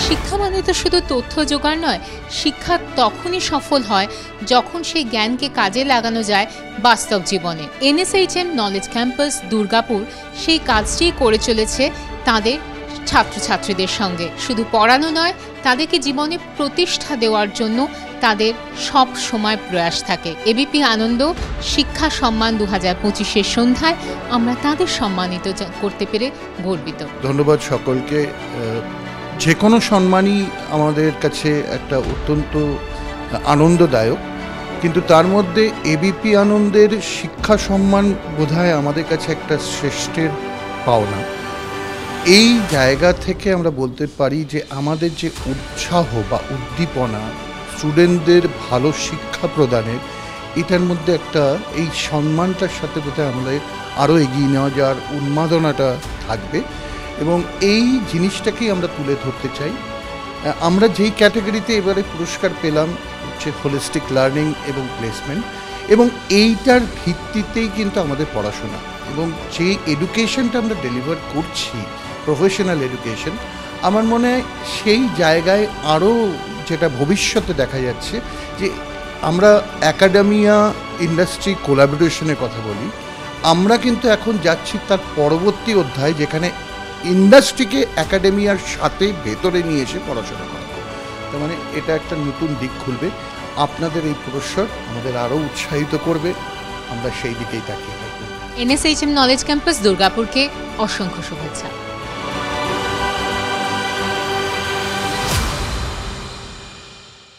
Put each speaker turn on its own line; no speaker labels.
শিক্ষা মানে তো শুধু তথ্য জোগাড় নয়, শিক্ষা তখনই সফল হয় যখন সেই জ্ঞানকে কাজে লাগানো যায় বাস্তব জীবনে। NSHM নলেজ ক্যাম্পাস দুর্গাপুর সেই কাজটি করে চলেছে তাদের ছাত্রছাত্রীদের সঙ্গে। শুধু পড়ানো নয়, তাদেরকে জীবনে প্রতিষ্ঠা দেওয়ার জন্য তাদের সব সময় প্রয়াস থাকে। এবিপি আনন্দ শিক্ষা সম্মান 2025-এর সন্ধ্যায় আমরা তাদের সম্মানিত করতে পেরে গর্বিত।
ধন্যবাদ সকলকে। যে কোনো সম্মানই আমাদের কাছে একটা অত্যন্ত আনন্দদায়ক, কিন্তু তার মধ্যে এবিপি আনন্দের শিক্ষা সম্মান বোধহয় আমাদের কাছে একটা শ্রেষ্ঠের পাওনা। এই জায়গা থেকে আমরা বলতে পারি যে আমাদের যে উৎসাহ বা উদ্দীপনা স্টুডেন্টদের ভালো শিক্ষা প্রদানের, এটার মধ্যে একটা এই সম্মানটার সাথে বোধহয় আমাদের আরও এগিয়ে নেওয়া যাওয়ার উন্মাদনাটা থাকবে, এবং এই জিনিসটাকেই আমরা তুলে ধরতে চাই। আমরা যেই ক্যাটাগরিতে এবারে পুরস্কার পেলাম হচ্ছে হোলিস্টিক লার্নিং এবং প্লেসমেন্ট, এবং এইটার ভিত্তিতেই কিন্তু আমাদের পড়াশোনা এবং যে এডুকেশনটা আমরা ডেলিভার করছি, প্রফেশনাল এডুকেশন, আমার মনে হয় সেই জায়গায় আরও যেটা ভবিষ্যতে দেখা যাচ্ছে যে আমরা অ্যাকাডেমিয়া ইন্ডাস্ট্রি কোলাবোরেশনের কথা বলি, আমরা কিন্তু এখন যাচ্ছি তার পরবর্তী অধ্যায়, যেখানে ইন্ডাস্ট্রিকে অ্যাকাডেমিয়ার সাথে ভেতরে নিয়ে এসে পড়াশোনা করা। তার মানে এটা একটা নতুন দিক খুলবে। আপনাদের এই পুরস্কার আমাদের আরও উৎসাহিত করবে, আমরা সেই দিকেই তাকিয়ে থাকব।
NSHM নলেজ ক্যাম্পাস দুর্গাপুরকে অসংখ্য শুভেচ্ছা।